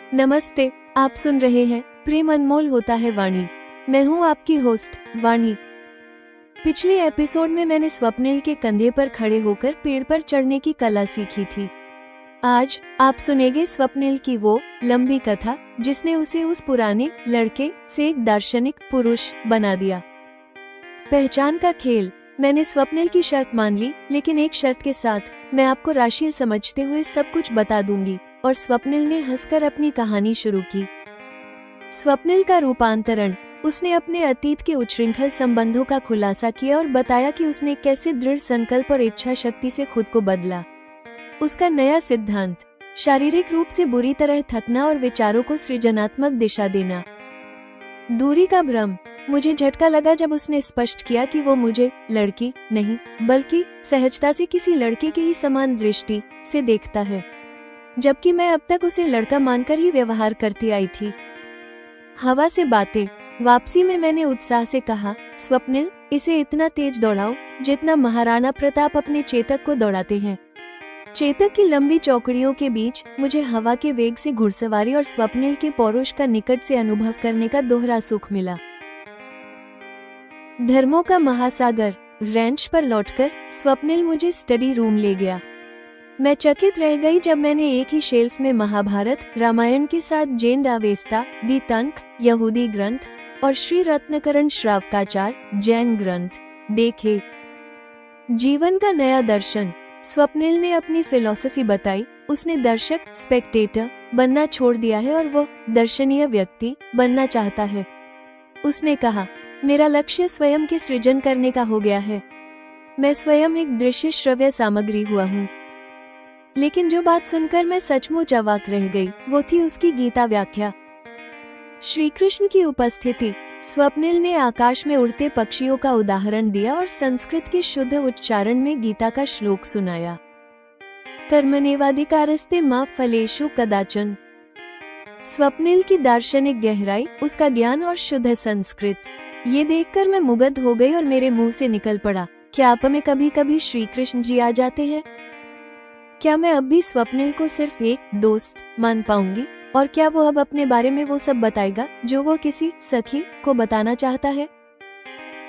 नमस्ते, आप सुन रहे हैं प्रेम अनमोल होता है वाणी। मैं हूं आपकी होस्ट वाणी। पिछले एपिसोड में मैंने स्वप्निल के कंधे पर खड़े होकर पेड़ पर चढ़ने की कला सीखी थी। आज आप सुनेंगे स्वप्निल की वो लंबी कथा जिसने उसे उस पुराने लड़के से एक दार्शनिक पुरुष बना दिया। पहचान का खेल। मैंने स्वप्निल की शर्त मान ली, लेकिन एक शर्त के साथ। मैं आपको राशियल समझते हुए सब कुछ बता दूंगी। और स्वप्निल ने हंसकर अपनी कहानी शुरू की। स्वप्निल का रूपांतरण। उसने अपने अतीत के उच्छृंखल संबंधों का खुलासा किया और बताया कि उसने कैसे दृढ़ संकल्प और इच्छा शक्ति से खुद को बदला। उसका नया सिद्धांत, शारीरिक रूप से बुरी तरह थकना और विचारों को सृजनात्मक दिशा देना। दूरी का भ्रम। मुझे झटका लगा जब उसने स्पष्ट किया कि वो मुझे लड़की नहीं, बल्कि सहजता से किसी लड़के के ही समान दृष्टि से देखता है, जबकि मैं अब तक उसे लड़का मानकर ही व्यवहार करती आई थी। हवा से बातें। वापसी में मैंने उत्साह से कहा, स्वप्निल, इसे इतना तेज दौड़ाओ जितना महाराणा प्रताप अपने चेतक को दौड़ाते हैं। चेतक की लंबी चौकड़ियों के बीच मुझे हवा के वेग से घुड़सवारी और स्वप्निल के पौरुष का निकट से अनुभव करने का दोहरा सुख मिला। धर्मों का महासागर। रैंच पर लौटकर स्वप्निल मुझे स्टडी रूम ले गया। मैं चकित रह गई जब मैंने एक ही शेल्फ में महाभारत, रामायण के साथ जैन अवेस्ता, दीतंक, यहूदी ग्रंथ और श्री रत्नकरण श्रावकाचार, जैन ग्रंथ देखे। जीवन का नया दर्शन। स्वप्निल ने अपनी फिलॉसफी बताई। उसने दर्शक, स्पेक्टेटर बनना छोड़ दिया है और वो दर्शनीय व्यक्ति बनना चाहता है। उसने कहा, मेरा लक्ष्य स्वयं के सृजन करने का हो गया है। मैं स्वयं एक दृश्य श्रव्य सामग्री हुआ हूँ। लेकिन जो बात सुनकर मैं सचमुच अवाक रह गई, वो थी उसकी गीता व्याख्या। श्री कृष्ण की उपस्थिति। स्वप्निल ने आकाश में उड़ते पक्षियों का उदाहरण दिया और संस्कृत के शुद्ध उच्चारण में गीता का श्लोक सुनाया। कर्मण्येवाधिकारस्ते मा फलेषु कदाचन। स्वप्निल की दार्शनिक गहराई, उसका ज्ञान और शुद्ध संस्कृत, ये देखकर मैं मुग्ध हो गई और मेरे मुंह से निकल पड़ा, क्या आप में कभी कभी श्री कृष्ण जी आ जाते हैं? क्या मैं अब भी स्वप्निल को सिर्फ एक दोस्त मान पाऊंगी? और क्या वो अब अपने बारे में वो सब बताएगा जो वो किसी सखी को बताना चाहता है?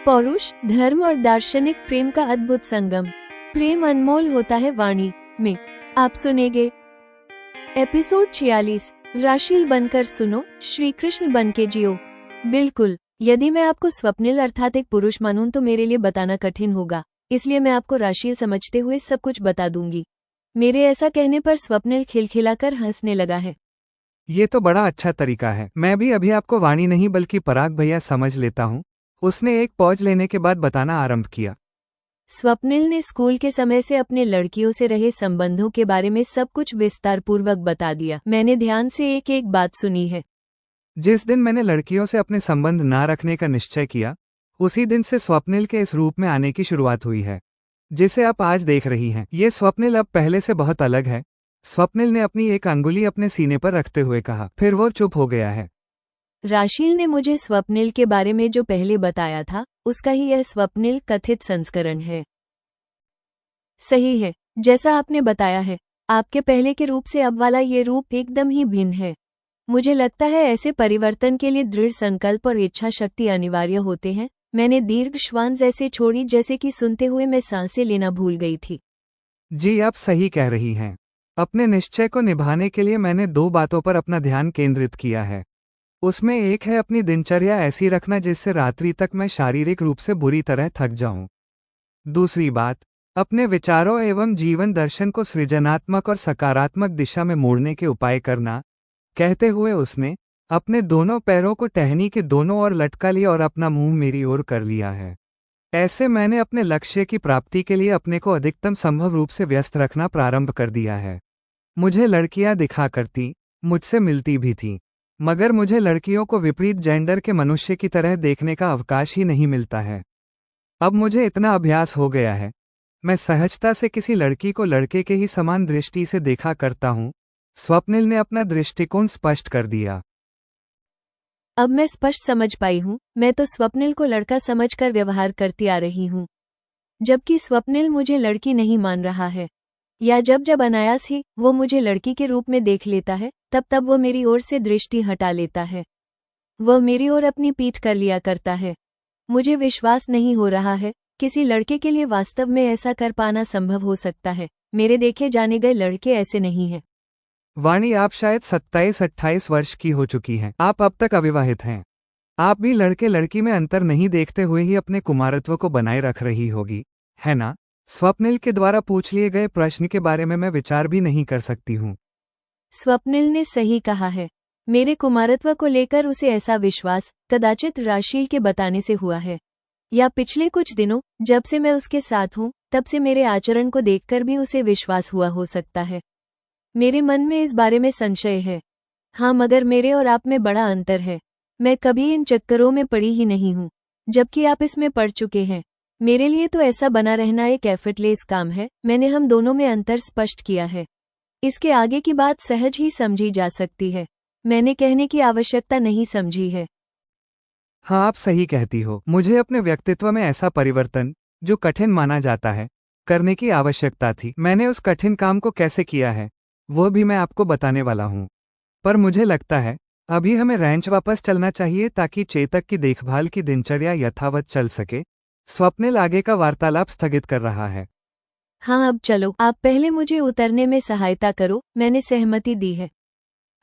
पौरुष, धर्म और दार्शनिक प्रेम का अद्भुत संगम। प्रेम अनमोल होता है वाणी में आप सुनेंगे एपिसोड 46, राशियल बनकर सुनो, श्री कृष्ण बनके जियो। बिल्कुल, यदि मैं आपको स्वप्निल अर्थात एक पुरुष मानूं तो मेरे लिए बताना कठिन होगा, इसलिए मैं आपको राशियल समझते हुए सब कुछ बता दूंगी। मेरे ऐसा कहने पर स्वप्निल खिलखिलाकर हंसने लगा है। ये तो बड़ा अच्छा तरीका है। मैं भी अभी आपको वाणी नहीं बल्कि पराग भैया समझ लेता हूँ। उसने एक पॉज लेने के बाद बताना आरंभ किया। स्वप्निल ने स्कूल के समय से अपने लड़कियों से रहे संबंधों के बारे में सब कुछ विस्तार पूर्वक बता दिया। मैंने ध्यान से एक एक बात सुनी है। जिस दिन मैंने लड़कियों से अपने संबंध ना रखने का निश्चय किया, उसी दिन से स्वप्निल के इस रूप में आने की शुरुआत हुई है जिसे आप आज देख रही हैं। ये स्वप्निल अब पहले से बहुत अलग है। स्वप्निल ने अपनी एक अंगुली अपने सीने पर रखते हुए कहा, फिर वो चुप हो गया है। राशियल ने मुझे स्वप्निल के बारे में जो पहले बताया था, उसका ही यह स्वप्निल कथित संस्करण है। सही है, जैसा आपने बताया है। आपके पहले के रूप से अब वाला ये रूप एकदम ही भिन्न है। मुझे लगता है ऐसे परिवर्तन के लिए दृढ़ संकल्प और इच्छा शक्ति अनिवार्य होते हैं। मैंने दीर्घ श्वास ऐसे छोड़ी जैसे कि सुनते हुए मैं सांसें लेना भूल गई थी। जी, आप सही कह रही हैं। अपने निश्चय को निभाने के लिए मैंने 2 बातों पर अपना ध्यान केंद्रित किया है। उसमें एक है अपनी दिनचर्या ऐसी रखना जिससे रात्रि तक मैं शारीरिक रूप से बुरी तरह थक जाऊं। दूसरी बात, अपने विचारों एवं जीवन दर्शन को सृजनात्मक और सकारात्मक दिशा में मोड़ने के उपाय करना। कहते हुए उसने अपने दोनों पैरों को टहनी के दोनों ओर लटका लिया और अपना मुंह मेरी ओर कर लिया है। ऐसे मैंने अपने लक्ष्य की प्राप्ति के लिए अपने को अधिकतम संभव रूप से व्यस्त रखना प्रारंभ कर दिया है। मुझे लड़कियां दिखा करती, मुझसे मिलती भी थीं, मगर मुझे लड़कियों को विपरीत जेंडर के मनुष्य की तरह देखने का अवकाश ही नहीं मिलता है। अब मुझे इतना अभ्यास हो गया है, मैं सहजता से किसी लड़की को लड़के के ही समान दृष्टि से देखा करता हूँ। स्वप्निल ने अपना दृष्टिकोण स्पष्ट कर दिया। अब मैं स्पष्ट समझ पाई हूँ। मैं तो स्वप्निल को लड़का समझकर व्यवहार करती आ रही हूँ, जबकि स्वप्निल मुझे लड़की नहीं मान रहा है। या जब जब अनायास ही वो मुझे लड़की के रूप में देख लेता है, तब तब वो मेरी ओर से दृष्टि हटा लेता है। वह मेरी ओर अपनी पीठ कर लिया करता है। मुझे विश्वास नहीं हो रहा है, किसी लड़के के लिए वास्तव में ऐसा कर पाना संभव हो सकता है। मेरे देखे जाने गए लड़के ऐसे नहीं हैं। वाणी, आप शायद 27-28 वर्ष की हो चुकी हैं। आप अब तक अविवाहित हैं। आप भी लड़के लड़की में अंतर नहीं देखते हुए ही अपने कुमारत्व को बनाए रख रही होगी, है ना? स्वप्निल के द्वारा पूछ लिए गए प्रश्न के बारे में मैं विचार भी नहीं कर सकती हूँ। स्वप्निल ने सही कहा है। मेरे कुमारत्व को लेकर उसे ऐसा विश्वास कदाचित राशील के बताने से हुआ है, या पिछले कुछ दिनों जब से मैं उसके साथ हूँ तब से मेरे आचरण को देखकर भी उसे विश्वास हुआ हो सकता है। मेरे मन में इस बारे में संशय है। हाँ, मगर मेरे और आप में बड़ा अंतर है। मैं कभी इन चक्करों में पड़ी ही नहीं हूँ, जबकि आप इसमें पड़ चुके हैं। मेरे लिए तो ऐसा बना रहना एक एफर्टलेस काम है। मैंने हम दोनों में अंतर स्पष्ट किया है। इसके आगे की बात सहज ही समझी जा सकती है। मैंने कहने की आवश्यकता नहीं समझी है। हाँ, आप सही कहती हो। मुझे अपने व्यक्तित्व में ऐसा परिवर्तन, जो कठिन माना जाता है, करने की आवश्यकता थी। मैंने उस कठिन काम को कैसे किया है, वो भी मैं आपको बताने वाला हूँ। पर मुझे लगता है अभी हमें रैंच वापस चलना चाहिए ताकि चेतक की देखभाल की दिनचर्या यथावत चल सके। स्वप्निल आगे का वार्तालाप स्थगित कर रहा है। हाँ, अब चलो। आप पहले मुझे उतरने में सहायता करो। मैंने सहमति दी है।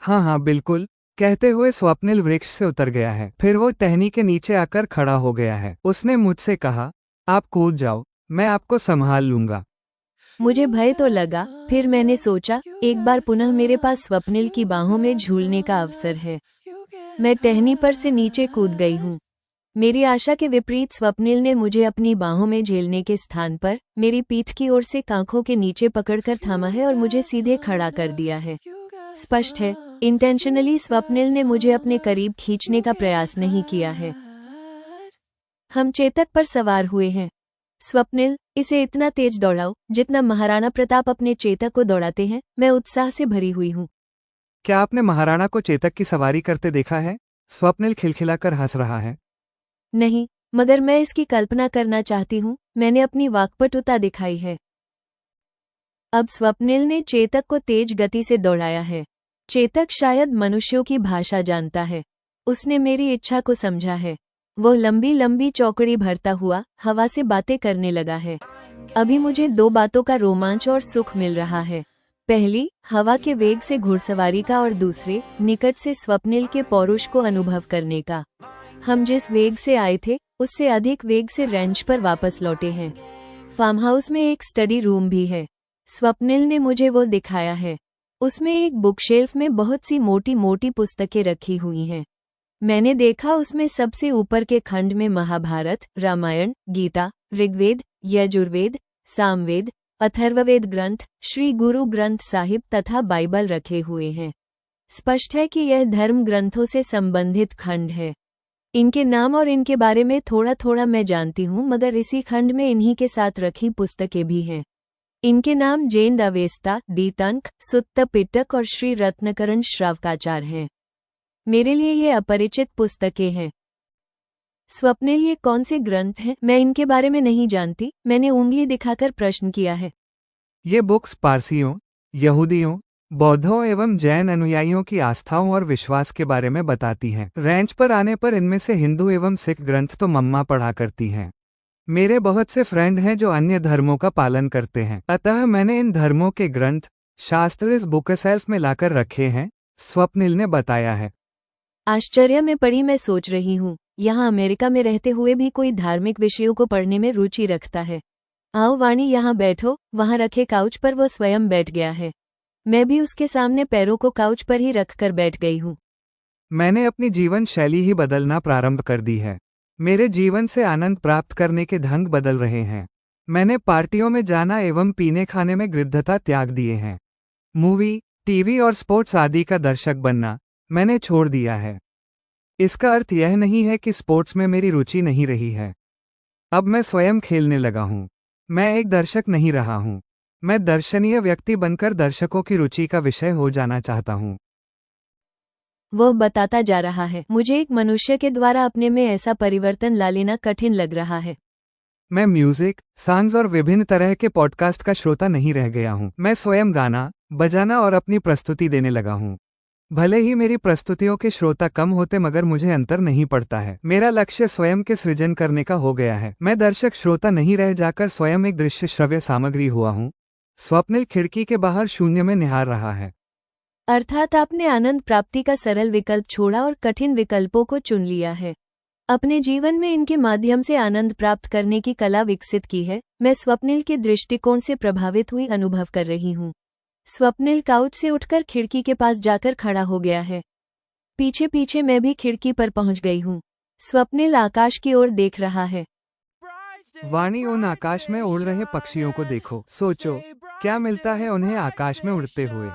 हाँ हाँ बिल्कुल, कहते हुए स्वप्निल वृक्ष से उतर गया है। फिर वो टहनी के नीचे आकर खड़ा हो गया है। उसने मुझसे कहा, आप कूद जाओ, मैं आपको संभाल लूंगा। मुझे भय तो लगा, फिर मैंने सोचा एक बार पुनः मेरे पास स्वप्निल की बाहों में झूलने का अवसर है। मैं टहनी पर से नीचे कूद गई हूँ। मेरी आशा के विपरीत स्वप्निल ने मुझे अपनी बाहों में झेलने के स्थान पर मेरी पीठ की ओर से कांखों के नीचे पकड़कर थामा है और मुझे सीधे खड़ा कर दिया है। स्पष्ट है, इंटेंशनली स्वप्निल ने मुझे अपने करीब खींचने का प्रयास नहीं किया है। हम चेतक पर सवार हुए हैं। स्वप्निल, इसे इतना तेज दौड़ाओ जितना महाराणा प्रताप अपने चेतक को दौड़ाते हैं। मैं उत्साह से भरी हुई हूँ। क्या आपने महाराणा को चेतक की सवारी करते देखा है? स्वप्निल खिलखिलाकर हंस रहा है। नहीं, मगर मैं इसकी कल्पना करना चाहती हूँ। मैंने अपनी वाक्पटुता दिखाई है। अब स्वप्निल ने चेतक को तेज गति से दौड़ाया है। चेतक शायद मनुष्यों की भाषा जानता है। उसने मेरी इच्छा को समझा है। वो लंबी लंबी चौकड़ी भरता हुआ हवा से बातें करने लगा है। अभी मुझे दो बातों का रोमांच और सुख मिल रहा है। पहली, हवा के वेग से घुड़सवारी का, और दूसरे, निकट से स्वप्निल के पौरुष को अनुभव करने का। हम जिस वेग से आए थे उससे अधिक वेग से रेंच पर वापस लौटे हैं। फार्म हाउस में एक स्टडी रूम भी है। स्वप्निल ने मुझे वो दिखाया है। उसमें एक बुकशेल्फ में बहुत सी मोटी मोटी पुस्तकें रखी हुई हैं। मैंने देखा उसमें सबसे ऊपर के खंड में महाभारत, रामायण, गीता, ऋग्वेद, यजुर्वेद, सामवेद, अथर्ववेद ग्रंथ, श्री गुरु ग्रंथ साहिब तथा बाइबल रखे हुए हैं। स्पष्ट है कि यह धर्म ग्रंथों से संबंधित खंड है। इनके नाम और इनके बारे में थोड़ा थोड़ा मैं जानती हूँ, मगर इसी खंड में इन्हीं के साथ रखी पुस्तकें भी हैं। इनके नाम जैन अवेस्ता, दीतंक, सुत्त पिटक और श्री रत्नकरण श्रावकाचार हैं। मेरे लिए ये अपरिचित पुस्तकें हैं। स्वप्निल, ये कौन से ग्रंथ हैं? मैं इनके बारे में नहीं जानती। मैंने उंगली दिखाकर प्रश्न किया है। ये बुक्स पारसियों, यहूदियों, बौद्धों एवं जैन अनुयायियों की आस्थाओं और विश्वास के बारे में बताती हैं। रैंच पर आने पर इनमें से हिंदू एवं सिख ग्रंथ तो मम्मा पढ़ा करती हैं। मेरे बहुत से फ्रेंड हैं जो अन्य धर्मों का पालन करते हैं, अतः मैंने इन धर्मों के ग्रंथ शास्त्र इस बुकशेल्फ में लाकर रखे हैं, स्वप्निल ने बताया है। आश्चर्य में पड़ी मैं सोच रही हूँ, यहाँ अमेरिका में रहते हुए भी कोई धार्मिक विषयों को पढ़ने में रुचि रखता है। आओ वाणी, यहाँ बैठो। वहाँ रखे काउच पर वो स्वयं बैठ गया है। मैं भी उसके सामने पैरों को काउच पर ही रखकर बैठ गई हूँ। मैंने अपनी जीवन शैली ही बदलना प्रारंभ कर दी है। मेरे जीवन से आनंद प्राप्त करने के ढंग बदल रहे हैं। मैंने पार्टियों में जाना एवं पीने खाने में गृद्धता त्याग दिए हैं। मूवी, टीवी और स्पोर्ट्स आदि का दर्शक बनना मैंने छोड़ दिया है। इसका अर्थ यह नहीं है कि स्पोर्ट्स में मेरी रुचि नहीं रही है। अब मैं स्वयं खेलने लगा हूँ। मैं एक दर्शक नहीं रहा हूँ। मैं दर्शनीय व्यक्ति बनकर दर्शकों की रुचि का विषय हो जाना चाहता हूँ। वह बताता जा रहा है। मुझे एक मनुष्य के द्वारा अपने में ऐसा परिवर्तन ला लेना कठिन लग रहा है। मैं म्यूजिक, सॉन्ग्स और विभिन्न तरह के पॉडकास्ट का श्रोता नहीं रह गया हूँ। मैं स्वयं गाना, बजाना और अपनी प्रस्तुति देने लगा हूँ। भले ही मेरी प्रस्तुतियों के श्रोता कम होते मगर मुझे अंतर नहीं पड़ता है। मेरा लक्ष्य स्वयं के सृजन करने का हो गया है। मैं दर्शक श्रोता नहीं रह जाकर स्वयं एक दृश्य श्रव्य सामग्री हुआ हूँ। स्वप्निल खिड़की के बाहर शून्य में निहार रहा है। अर्थात आपने आनंद प्राप्ति का सरल विकल्प छोड़ा और कठिन विकल्पों को चुन लिया है। अपने जीवन में इनके माध्यम से आनंद प्राप्त करने की कला विकसित की है। मैं स्वप्निल के दृष्टिकोण से प्रभावित हुई अनुभव कर रही हूँ। स्वप्निल काउच से उठकर खिड़की के पास जाकर खड़ा हो गया है। पीछे पीछे मैं भी खिड़की पर पहुंच गई हूँ। स्वप्निल आकाश की ओर देख रहा है। वाणी, उन आकाश में उड़ रहे पक्षियों को देखो। सोचो क्या मिलता है उन्हें आकाश में उड़ते हुए।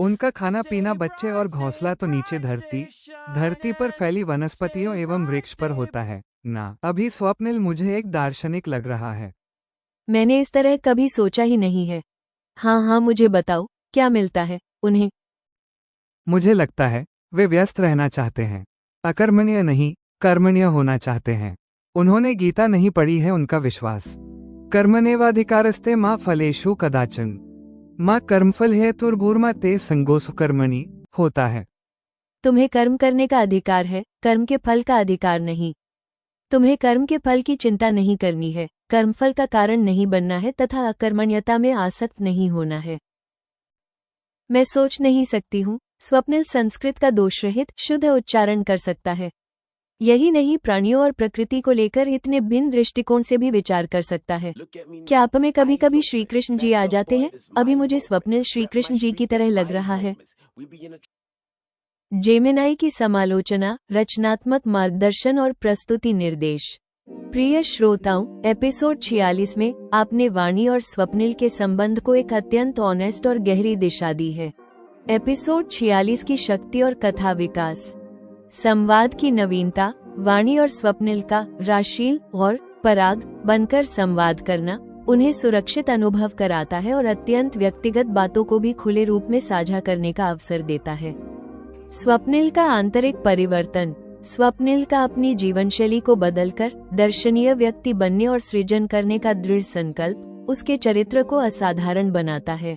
उनका खाना पीना, बच्चे और घोंसला तो नीचे धरती पर फैली वनस्पतियों एवं वृक्ष पर होता है ना। अभी स्वप्निल मुझे एक दार्शनिक लग रहा है। मैंने इस तरह कभी सोचा ही नहीं है। हाँ, मुझे बताओ क्या मिलता है उन्हें। मुझे लगता है वे व्यस्त रहना चाहते हैं, अकर्मण्य नहीं कर्मण्य होना चाहते हैं। उन्होंने गीता नहीं पढ़ी है। उनका विश्वास कर्मण्येवाधिकारस्ते मां फलेषु कदाचन मां कर्मफल हेतुर्भूर्मा ते संगोसु कर्मणि होता है। तुम्हें कर्म करने का अधिकार है, कर्म के फल का अधिकार नहीं। तुम्हें कर्म के फल की चिंता नहीं करनी है, कर्मफल का कारण नहीं बनना है तथा अकर्मण्यता में आसक्त नहीं होना है। मैं सोच नहीं सकती हूँ। स्वप्निल संस्कृत का दोषरहित शुद्ध उच्चारण कर सकता है। यही नहीं, प्राणियों और प्रकृति को लेकर इतने भिन्न दृष्टिकोण से भी विचार कर सकता है। क्या आप में कभी कभी श्री कृष्ण जी आ जाते हैं? अभी मुझे स्वप्निल श्री कृष्ण जी की तरह लग रहा है। जेमिनाई की समालोचना, रचनात्मक मार्गदर्शन और प्रस्तुति निर्देश। प्रिय श्रोताओं, एपिसोड 46 में आपने वाणी और स्वप्निल के संबंध को एक अत्यंत ऑनेस्ट और गहरी दिशा दी है। एपिसोड 46 की शक्ति और कथा विकास। संवाद की नवीनता। वाणी और स्वप्निल का राशील और पराग बनकर संवाद करना उन्हें सुरक्षित अनुभव कराता है और अत्यंत व्यक्तिगत बातों को भी खुले रूप में साझा करने का अवसर देता है। स्वप्निल का आंतरिक परिवर्तन। स्वप्निल का अपनी जीवनशैली को बदलकर दर्शनीय व्यक्ति बनने और सृजन करने का दृढ़ संकल्प उसके चरित्र को असाधारण बनाता है।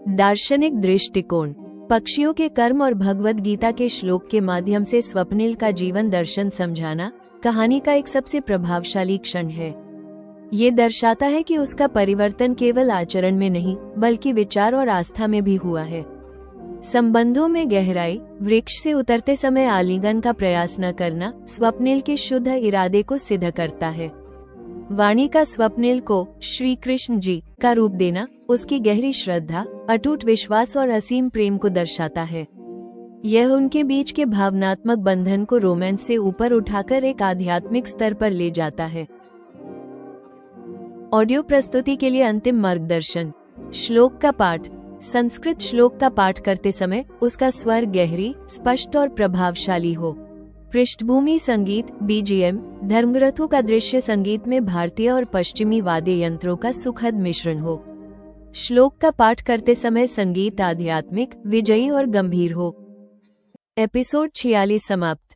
दार्शनिक दृष्टिकोण। पक्षियों के कर्म और भगवद गीता के श्लोक के माध्यम से स्वप्निल का जीवन दर्शन समझाना कहानी का एक सबसे प्रभावशाली क्षण है। ये दर्शाता है कि उसका परिवर्तन केवल आचरण में नहीं बल्कि विचार और आस्था में भी हुआ है। संबंधों में गहराई। वृक्ष से उतरते समय आलिंगन का प्रयास न करना स्वप्निल के शुद्ध इरादे को सिद्ध करता है। वाणी का स्वप्निल को श्री कृष्ण जी का रूप देना उसकी गहरी श्रद्धा, अटूट विश्वास और असीम प्रेम को दर्शाता है। यह उनके बीच के भावनात्मक बंधन को रोमांस से ऊपर उठाकर एक आध्यात्मिक स्तर पर ले जाता है। ऑडियो प्रस्तुति के लिए अंतिम मार्गदर्शन। श्लोक का पाठ। संस्कृत श्लोक का पाठ करते समय उसका स्वर गहरी, स्पष्ट और प्रभावशाली हो। पृष्ठभूमि संगीत बीजीएम। धर्मग्रंथों का दृश्य संगीत में भारतीय और पश्चिमी वाद्य यंत्रों का सुखद मिश्रण हो। श्लोक का पाठ करते समय संगीत आध्यात्मिक, विजयी और गंभीर हो। एपिसोड 46 समाप्त।